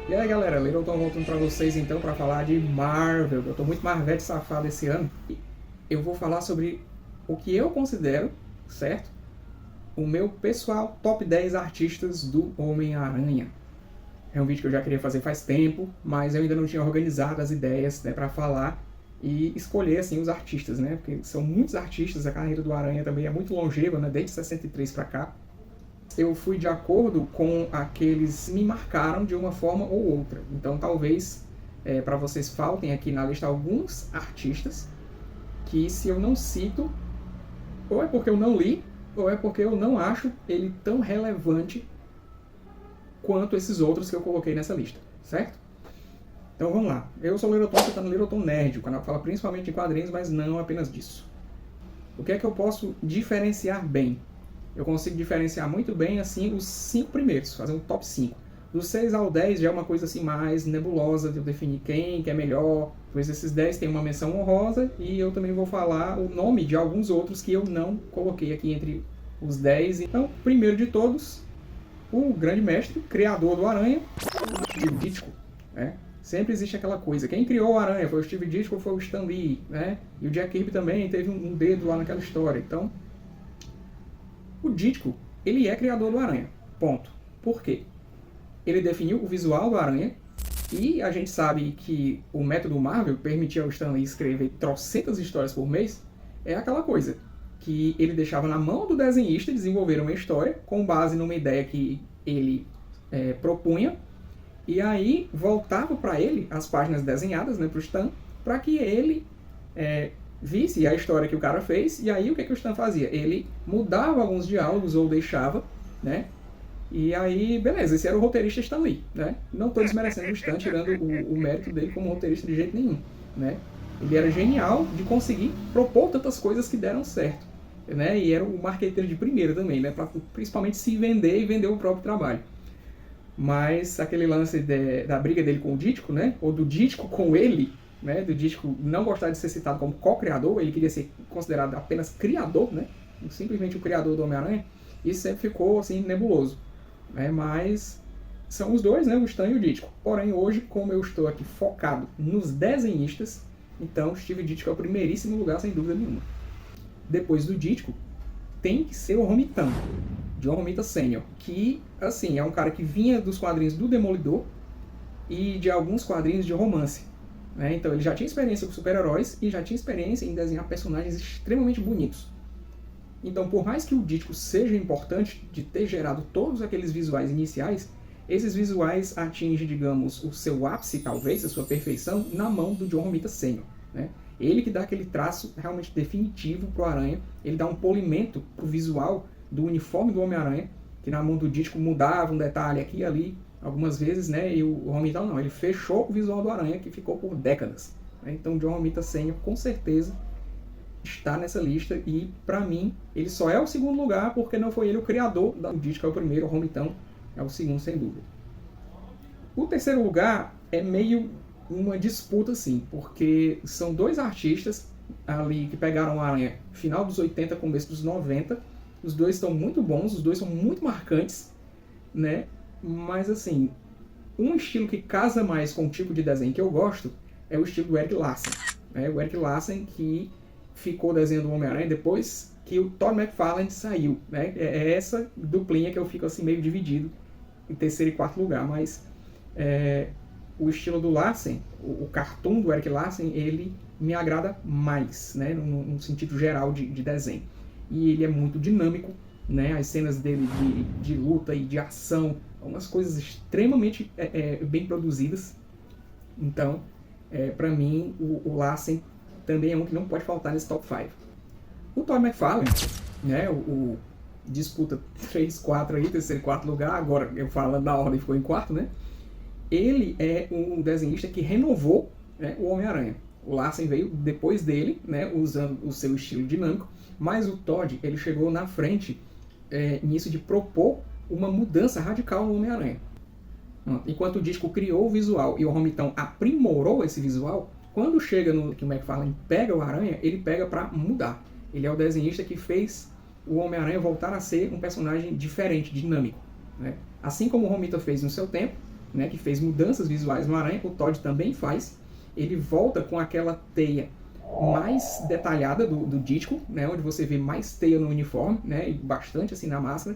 E aí galera, Littleton voltando pra vocês então pra falar de Marvel. Eu tô muito Marvete safado esse ano. E eu vou falar sobre o que eu considero, certo? O meu pessoal top 10 artistas do Homem-Aranha. É um vídeo que eu já queria fazer faz tempo, mas eu ainda não tinha organizado as ideias, né, pra falar e escolher assim os artistas, né? Porque são muitos artistas, a carreira do Aranha também é muito longeva, né, desde 63 pra cá. Eu fui de acordo com aqueles que me marcaram de uma forma ou outra. Então talvez para vocês faltem aqui na lista alguns artistas que se eu não cito, ou é porque eu não li, ou é porque eu não acho ele tão relevante quanto esses outros que eu coloquei nessa lista, certo? Então vamos lá. Eu sou o Littleton, você está no Littleton Nerd, o canal que fala principalmente de quadrinhos, mas não apenas disso. O que é que eu posso diferenciar bem? Eu consigo diferenciar muito bem assim os 5 primeiros, fazer um top 5. Dos 6 ao 10 já é uma coisa assim mais nebulosa de eu definir quem que é melhor, pois esses 10 tem uma menção honrosa e eu também vou falar o nome de alguns outros que eu não coloquei aqui entre os 10. Então, primeiro de todos, o grande mestre, criador do Aranha, Steve Ditko, né? Sempre existe aquela coisa, quem criou o Aranha foi o Steve Ditko ou foi o Stan Lee, né? E o Jack Kirby também teve um dedo lá naquela história. Então, o Ditko, ele é criador do Aranha, ponto. Por quê? Ele definiu o visual do Aranha e a gente sabe que o método Marvel permitia ao Stan Lee escrever trocentas histórias por mês. É aquela coisa que ele deixava na mão do desenhista desenvolver uma história com base numa ideia que ele propunha e aí voltava para ele as páginas desenhadas, né, para o Stan, para que ele visse a história que o cara fez, e aí o que o Stan fazia? Ele mudava alguns diálogos ou deixava, né? E aí, beleza, esse era o roteirista Stan Lee, né? Não estou desmerecendo o Stan, tirando o mérito dele como roteirista de jeito nenhum, né? Ele era genial de conseguir propor tantas coisas que deram certo, né? E era o marqueteiro de primeira também, né? Para principalmente se vender e vender o próprio trabalho. Mas aquele lance da briga dele com o Ditko, né? Ou do Ditko com ele, né, do Ditko não gostar de ser citado como co-criador, ele queria ser considerado apenas criador, né, simplesmente o criador do Homem-Aranha, isso sempre ficou assim nebuloso, né, mas são os dois, né, o Stan e o Ditko. Porém, hoje, como eu estou aqui focado nos desenhistas, então Steve Ditko é o primeiríssimo lugar, sem dúvida nenhuma. Depois do Ditko, tem que ser o Romita, John Romita Sr., que, assim, é um cara que vinha dos quadrinhos do Demolidor e de alguns quadrinhos de romance. Então ele já tinha experiência com super-heróis e já tinha experiência em desenhar personagens extremamente bonitos. Então, por mais que o Ditko seja importante de ter gerado todos aqueles visuais iniciais, esses visuais atingem, digamos, o seu ápice, talvez, a sua perfeição, na mão do John Romita Sr., né? Ele que dá aquele traço realmente definitivo pro Aranha, ele dá um polimento pro visual do uniforme do Homem-Aranha, que na mão do Ditko mudava um detalhe aqui e ali, algumas vezes, né? E o Romita não, ele fechou o visual do Aranha, que ficou por décadas, né? Então o John Romita Sr. com certeza está nessa lista e, para mim, ele só é o segundo lugar porque não foi ele o criador do Ditko, é o primeiro, o Romitão é o segundo, sem dúvida. O terceiro lugar é meio uma disputa, assim, porque são dois artistas ali que pegaram o Aranha final dos 80, começo dos 90, os dois estão muito bons, os dois são muito marcantes, né? Mas assim, um estilo que casa mais com o tipo de desenho que eu gosto é o estilo do Eric Larsen, né? O Eric Larsen que ficou desenhando o Homem-Aranha depois que o Todd McFarlane saiu, né? É essa duplinha que eu fico assim meio dividido em terceiro e quarto lugar, mas o estilo do Larsen, o cartoon do Eric Larsen, ele me agrada mais, né? No sentido geral de desenho. E ele é muito dinâmico, né? As cenas dele de luta e de ação, umas coisas extremamente bem produzidas. Então, para mim, o Larsen também é um que não pode faltar nesse top 5. O Todd McFarlane, né? O disputa 3, 4 aí, terceiro e quarto lugar, agora eu falo na ordem, ficou em quarto, né? Ele é um desenhista que renovou, né, o Homem-Aranha. O Larsen veio depois dele, né, usando o seu estilo dinâmico, mas o Todd ele chegou na frente nisso de propor uma mudança radical no Homem-Aranha. Enquanto o Ditko criou o visual e o Romitão aprimorou esse visual, quando chega no que o McFarlane pega o Aranha, ele pega para mudar. Ele é o desenhista que fez o Homem-Aranha voltar a ser um personagem diferente, dinâmico, né? Assim como o Romita fez no seu tempo, né, que fez mudanças visuais no Aranha, o Todd também faz. Ele volta com aquela teia mais detalhada do Ditko, né, onde você vê mais teia no uniforme, né, e bastante assim na máscara.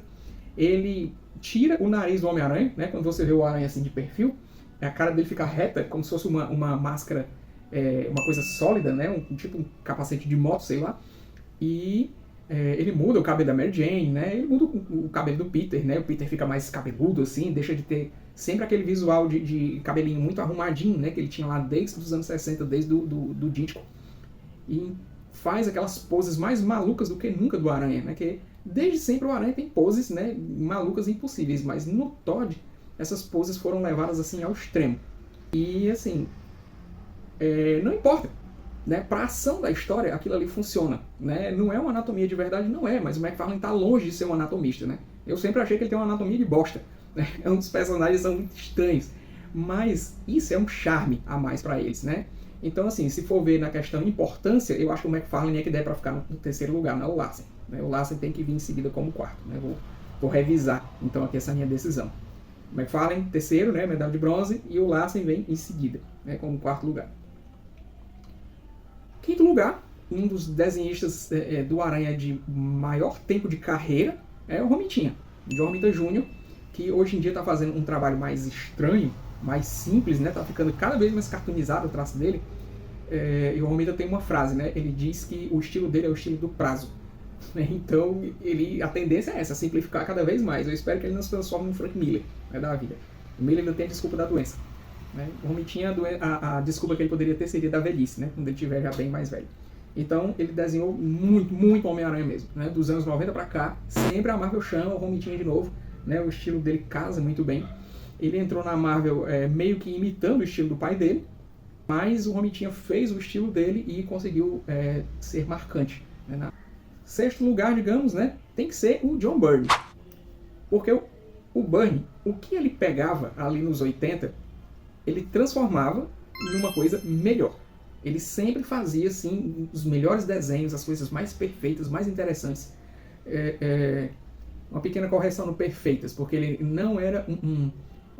Ele tira o nariz do Homem-Aranha, né, quando você vê o Aranha assim de perfil, a cara dele fica reta, como se fosse uma máscara, uma coisa sólida, né, tipo um capacete de moto, sei lá. E ele muda o cabelo da Mary Jane, né, ele muda o cabelo do Peter, né, o Peter fica mais cabeludo assim, deixa de ter sempre aquele visual de cabelinho muito arrumadinho, né, que ele tinha lá desde os anos 60, desde do Ditko. E faz aquelas poses mais malucas do que nunca do Aranha, né? Que desde sempre o Aranha tem poses, né, malucas e impossíveis, mas no Todd essas poses foram levadas assim ao extremo. E assim, não importa, né? Para a ação da história aquilo ali funciona, né? Não é uma anatomia de verdade, não é, mas o McFarlane está longe de ser um anatomista, né? Eu sempre achei que ele tem uma anatomia de bosta, né? É um dos personagens são muito estranhos, mas isso é um charme a mais para eles, né? Então, assim, se for ver na questão importância, eu acho que o McFarlane é que der para ficar no terceiro lugar, não é o Larsen. Né? O Larsen tem que vir em seguida como quarto. Né? Vou revisar, então, aqui essa minha decisão. O McFarlane, terceiro, né, medalha de bronze, e o Larsen vem em seguida, né, como quarto lugar. Quinto lugar, um dos desenhistas do Aranha de maior tempo de carreira é o Romita, John Romita Jr., que hoje em dia está fazendo um trabalho mais estranho, mais simples, né? Tá ficando cada vez mais cartoonizado o traço dele. E o Romita tem uma frase, né? Ele diz que o estilo dele é o estilo do prazo. Então, a tendência é essa, simplificar cada vez mais. Eu espero que ele não se transforme no Frank Miller, né, da vida. O Miller não tem a desculpa da doença. Né? O Romitinha, a desculpa que ele poderia ter seria da velhice, né? Quando ele estiver já bem mais velho. Então, ele desenhou muito, muito Homem-Aranha mesmo. Né? Dos anos 90 pra cá, sempre a Marvel chama o Romitinha de novo. Né? O estilo dele casa muito bem. Ele entrou na Marvel meio que imitando o estilo do pai dele, mas o Romitinha fez o estilo dele e conseguiu ser marcante. Né? Sexto lugar, digamos, né, tem que ser o John Byrne. Porque o Byrne, o que ele pegava ali nos 80, ele transformava em uma coisa melhor. Ele sempre fazia assim, os melhores desenhos, as coisas mais perfeitas, mais interessantes. Uma pequena correção no perfeitas, porque ele não era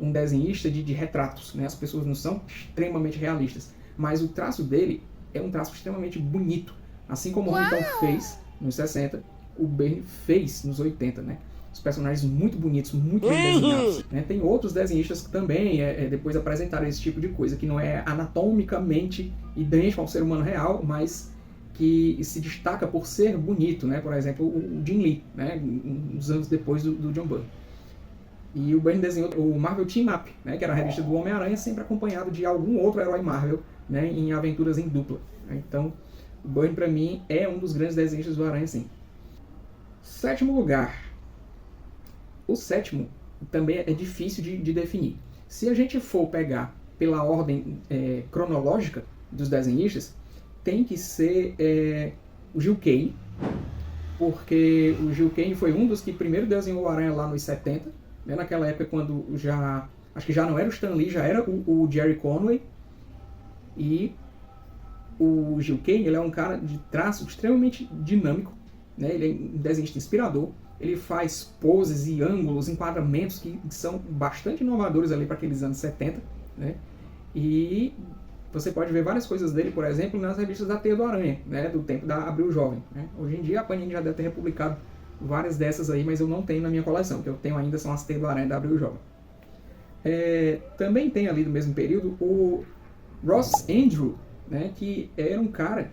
um desenhista de retratos, né? As pessoas não são extremamente realistas, mas o traço dele é um traço extremamente bonito, assim como o Romita fez nos 60, o Byrne fez nos 80, né? Os personagens muito bonitos, muito bem desenhados, né? Tem outros desenhistas que também depois apresentaram esse tipo de coisa, que não é anatomicamente idêntico ao ser humano real, mas que se destaca por ser bonito, né? Por exemplo, o Jim Lee, né? Uns anos depois do John Byrne. E o Byrne desenhou o Marvel Team Up, né, que era a revista do Homem-Aranha, sempre acompanhado de algum outro herói Marvel, né, em aventuras em dupla. Então, o Byrne, para mim, é um dos grandes desenhistas do Aranha, sim. Sétimo lugar. O sétimo também é difícil de definir. Se a gente for pegar pela ordem cronológica dos desenhistas, tem que ser o Gil Kane, porque o Gil Kane foi um dos que primeiro desenhou o Aranha lá nos 70, né, naquela época quando acho que já não era o Stan Lee, já era o Jerry Conway. E o Gil Kane, ele é um cara de traço extremamente dinâmico, né, ele é um desenhista inspirador, ele faz poses e ângulos, enquadramentos que são bastante inovadores ali para aqueles anos 70, né, e você pode ver várias coisas dele, por exemplo, nas revistas da Teia do Aranha, né, do tempo da Abril Jovem. Né. Hoje em dia a Panini já deve ter republicado várias dessas aí, mas eu não tenho na minha coleção. O que eu tenho ainda são as Teias do Aranha da Abril Jovem. Também tem ali do mesmo período o Ross Andru, né, que era um cara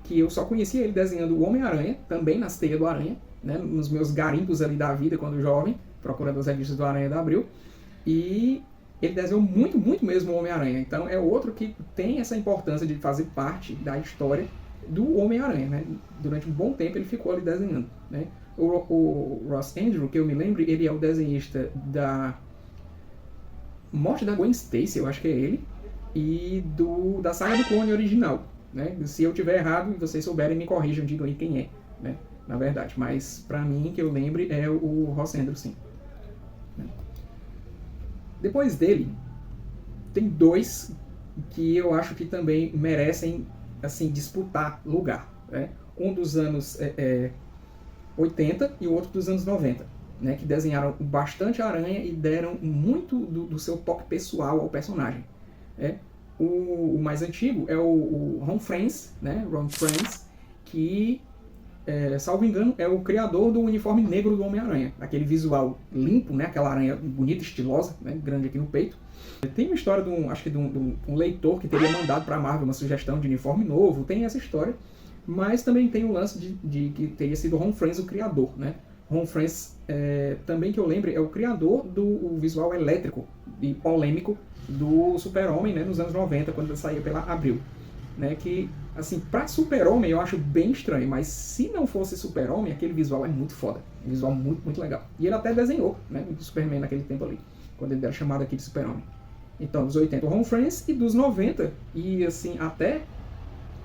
que eu só conhecia ele desenhando o Homem-Aranha, também nas Teias do Aranha, né, nos meus garimpos ali da vida quando jovem, procurando as revistas do Aranha da Abril. E ele desenhou muito, muito mesmo o Homem-Aranha. Então é outro que tem essa importância de fazer parte da história do Homem-Aranha. Né? Durante um bom tempo ele ficou ali desenhando. Né? O Ross Andru, que eu me lembro, ele é o desenhista da Morte da Gwen Stacy, eu acho que é ele, e da saga do Clone original. Né? Se eu tiver errado e vocês souberem, me corrijam, digam aí quem é, né? Na verdade. Mas pra mim, que eu lembre, é o Ross Andru, sim. Né? Depois dele, tem dois que eu acho que também merecem assim, disputar lugar. Né? Um dos anos 80 e o outro dos anos 90. né, que desenharam bastante Aranha e deram muito do seu toque pessoal ao personagem. O mais antigo é o Ron Frenz, né, Ron Frenz, que, salvo engano, é o criador do uniforme negro do Homem-Aranha, aquele visual limpo, né, aquela aranha bonita, estilosa, né, grande aqui no peito. Tem uma história de um leitor que teria mandado para a Marvel uma sugestão de uniforme novo, tem essa história, mas também tem o lance de que teria sido Ron Frenz o criador, né? Ron Frenz, também que eu lembre, é o criador do visual elétrico e polêmico do Super-Homem, né, nos anos 90, quando ele saía pela Abril. Né, que, assim, pra Super-Homem eu acho bem estranho, mas se não fosse Super-Homem, aquele visual é muito foda. Um visual muito, muito legal. E ele até desenhou, né, o Superman naquele tempo ali, quando ele era chamado aqui de Super-Homem. Então, dos 80 o Ron Frenz e dos 90, e assim, até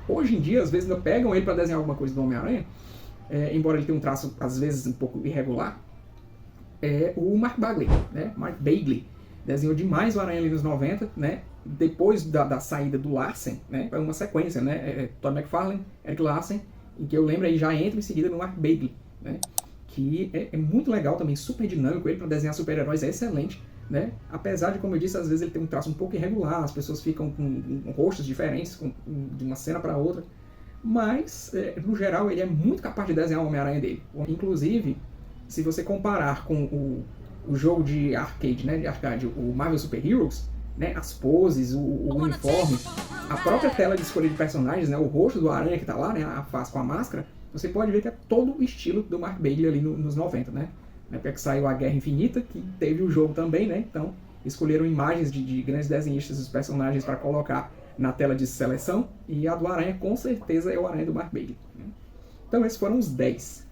hoje em dia, às vezes ainda pegam ele para desenhar alguma coisa do Homem-Aranha, embora ele tenha um traço, às vezes, um pouco irregular, é o Mark Bagley, né? Mark Bagley. Desenhou demais o Aranha ali nos 90, né? Depois da saída do Larsen, né? Foi uma sequência, né? Todd McFarlane, Eric Larsen, em que eu lembro aí já entra em seguida no Mark Bagley, né? Que é muito legal também, super dinâmico, ele para desenhar super-heróis é excelente, né? Apesar de, como eu disse, às vezes ele tem um traço um pouco irregular, as pessoas ficam com rostos diferentes de uma cena para outra, mas, no geral, ele é muito capaz de desenhar o Homem-Aranha dele. Inclusive, se você comparar com o jogo de arcade, né, o Marvel Super Heroes, né, as poses, o uniforme, a própria tela de escolha de personagens, né, o rosto do Aranha que tá lá, né, a face com a máscara, você pode ver que é todo o estilo do Mark Bagley ali nos 90, né? Na época que saiu a Guerra Infinita, que teve o jogo também, né? Então, escolheram imagens de grandes desenhistas dos personagens para colocar na tela de seleção, e a do Aranha com certeza é o Aranha do Mark Bagley, né? Então, esses foram os 10.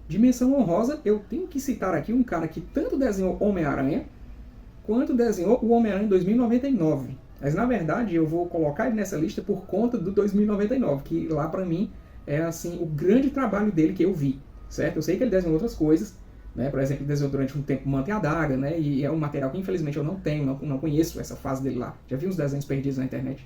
Dimensão honrosa, eu tenho que citar aqui um cara que tanto desenhou Homem-Aranha, quanto desenhou o Homem-Aranha em 2099. Mas, na verdade, eu vou colocar ele nessa lista por conta do 2099, que lá, pra mim, é assim o grande trabalho dele que eu vi, certo? Eu sei que ele desenhou outras coisas, né? Por exemplo, ele desenhou durante um tempo Manta e Adaga, né? E é um material que, infelizmente, eu não tenho, não conheço essa fase dele lá. Já vi uns desenhos perdidos na internet,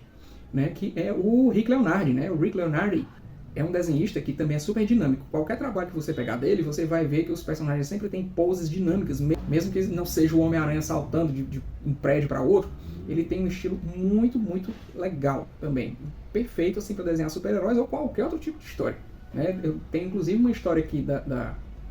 né? Que é o Rick Leonardi, né? O Rick Leonardi é um desenhista que também é super dinâmico. Qualquer trabalho que você pegar dele, você vai ver que os personagens sempre têm poses dinâmicas, mesmo que não seja o Homem-Aranha saltando de um prédio para outro, ele tem um estilo muito, muito legal também. Perfeito assim para desenhar super-heróis ou qualquer outro tipo de história, né? Eu tenho inclusive uma história aqui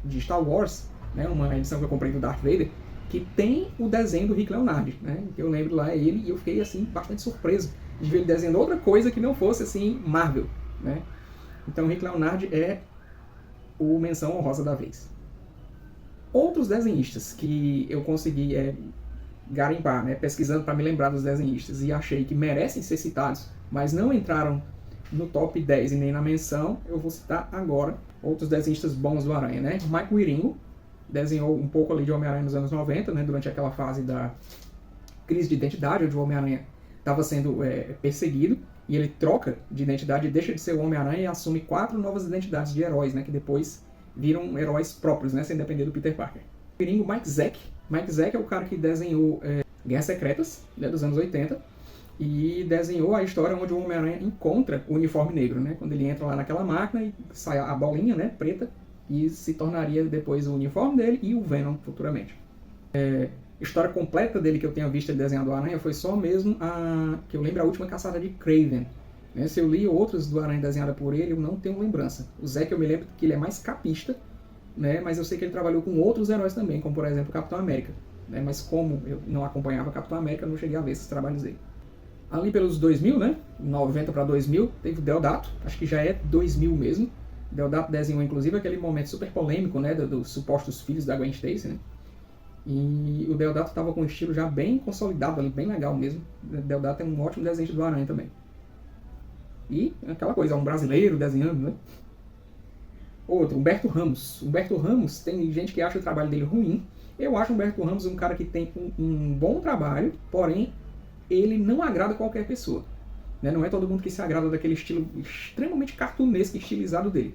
de Star Wars, né? Uma edição que eu comprei do Darth Vader, que tem o desenho do Rick Leonardi, né? Eu lembro lá ele e eu fiquei assim bastante surpreso de ver ele desenhando outra coisa que não fosse assim Marvel, né? Então o Rick Leonardi é o menção honrosa da vez. Outros desenhistas que eu consegui garimpar, né, pesquisando para me lembrar dos desenhistas e achei que merecem ser citados, mas não entraram no top 10 e nem na menção, eu vou citar agora outros desenhistas bons do Aranha, né? Mike Wieringo desenhou um pouco ali de Homem-Aranha nos anos 90, né, durante aquela fase da crise de identidade, onde o Homem-Aranha estava sendo perseguido, e ele troca de identidade, deixa de ser o Homem-Aranha e assume 4 novas identidades de heróis, né, que depois viram heróis próprios, né, sem depender do Peter Parker. Wieringo, Mike Zeck. Mike Zeck é o cara que desenhou Guerras Secretas, né, dos anos 80, e desenhou a história onde o Homem-Aranha encontra o uniforme negro, né, quando ele entra lá naquela máquina e sai a bolinha, né, preta, e se tornaria depois o uniforme dele e o Venom futuramente. História completa dele que eu tenha visto ele desenhando o Aranha foi só mesmo que eu lembro, a última caçada de Kraven. Né? Se eu li outros do Aranha desenhada por ele, eu não tenho lembrança. O Zeck eu me lembro que ele é mais capista, né? Mas eu sei que ele trabalhou com outros heróis também, como por exemplo o Capitão América. Né? Mas como eu não acompanhava o Capitão América, eu não cheguei a ver esses trabalhos dele. Ali pelos 2000, né? 90 para 2000, teve o Deodato, acho que já é 2000 mesmo. O Deodato desenhou inclusive aquele momento super polêmico, né? Dos supostos filhos da Gwen Stacy, né? E o Deodato estava com um estilo já bem consolidado ali, bem legal mesmo. O Deodato é um ótimo desenho do Aranha também. E aquela coisa, um brasileiro desenhando, né? Outro, Humberto Ramos. Humberto Ramos, tem gente que acha o trabalho dele ruim. Eu acho o Humberto Ramos um cara que tem um bom trabalho, porém, ele não agrada qualquer pessoa. Né? Não é todo mundo que se agrada daquele estilo extremamente cartunesco e estilizado dele.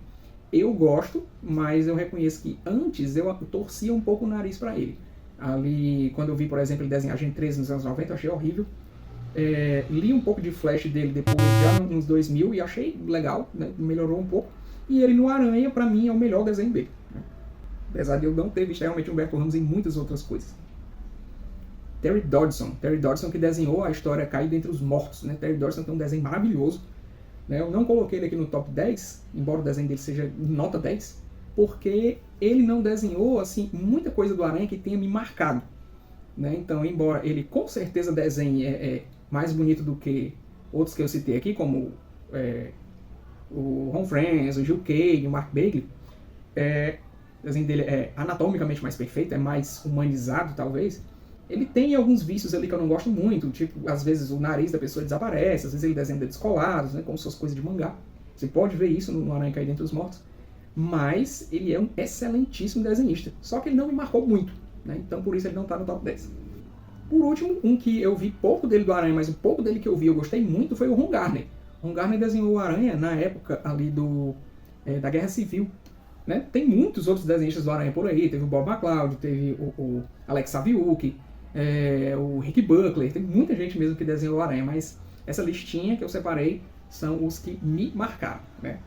Eu gosto, mas eu reconheço que antes eu torcia um pouco o nariz para ele. Ali, quando eu vi, por exemplo, ele desenhar Gen 13 nos anos 90, eu achei horrível. Li um pouco de Flash dele depois, já nos 2000, e achei legal, né? Melhorou um pouco. E ele no Aranha, pra mim, é o melhor desenho dele. Né? apesar de eu não ter visto realmente Humberto Ramos em muitas outras coisas. Terry Dodson que desenhou a história Caída Entre os Mortos, né? Terry Dodson tem um desenho maravilhoso, né? Eu não coloquei ele aqui no top 10, embora o desenho dele seja nota 10, porque ele não desenhou assim muita coisa do Aranha que tenha me marcado, né? Então, embora ele com certeza desenhe mais bonito do que outros que eu citei aqui, como o Ron Frenz, o Gil Kane, o Mark Bagley, o desenho dele é anatomicamente mais perfeito, é mais humanizado talvez. Ele tem alguns vícios ali que eu não gosto muito, tipo, às vezes o nariz da pessoa desaparece, às vezes ele desenha dedos colados, né, como se fosse coisa de mangá. Você pode ver isso no Aranha Caído Entre os Mortos. Mas ele é um excelentíssimo desenhista. Só que ele não me marcou muito, né, então por isso ele não está no top 10. Por último, um que eu vi pouco dele do Aranha, mas o pouco dele que eu vi eu gostei muito, foi o Ron Garner. Ron Garner desenhou o Aranha na época ali da Guerra Civil. Né? Tem muitos outros desenhistas do Aranha por aí, teve o Bob McCloud, teve o Alex Saviuk, o Rick Buckler, tem muita gente mesmo que desenhou o Aranha, mas essa listinha que eu separei são os que me marcaram, né?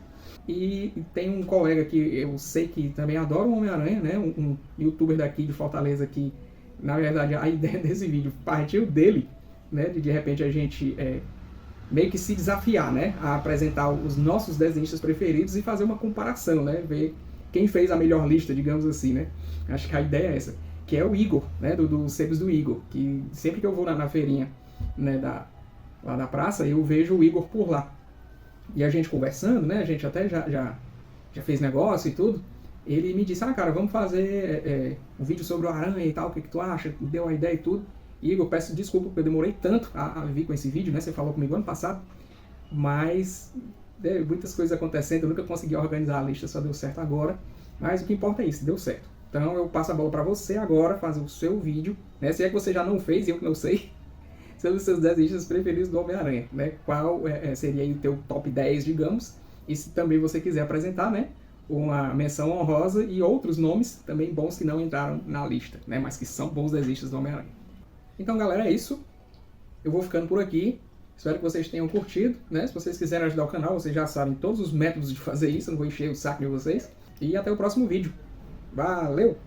E tem um colega que eu sei que também adora o Homem-Aranha, né? Um youtuber daqui de Fortaleza que, na verdade, a ideia desse vídeo partiu dele, né? De repente a gente meio que se desafiar, né? A apresentar os nossos desenhistas preferidos e fazer uma comparação, né? Ver quem fez a melhor lista, digamos assim, né? Acho que a ideia é essa, que é o Igor, né? Dos sebos do Igor, que sempre que eu vou na feirinha, né? Lá da praça, eu vejo o Igor por lá. E a gente conversando, né? A gente até já fez negócio e tudo. Ele me disse, cara, vamos fazer um vídeo sobre o Aranha e tal, o que tu acha? Me deu a ideia e tudo. E Igor, peço desculpa porque eu demorei tanto a vir com esse vídeo, né? Você falou comigo ano passado, mas muitas coisas acontecendo, eu nunca consegui organizar a lista, só deu certo agora. Mas o que importa é isso, deu certo. Então eu passo a bola para você agora, fazer o seu vídeo, né? Se é que você já não fez, eu que não sei, sobre os seus desenhistas preferidos do Homem-Aranha, né? Qual seria aí o teu top 10, digamos, e se também você quiser apresentar, né? Uma menção honrosa e outros nomes também bons que não entraram na lista, né? Mas que são bons desenhistas do Homem-Aranha. Então, galera, é isso. Eu vou ficando por aqui. Espero que vocês tenham curtido, né? Se vocês quiserem ajudar o canal, vocês já sabem todos os métodos de fazer isso. Eu não vou encher o saco de vocês. E até o próximo vídeo. Valeu!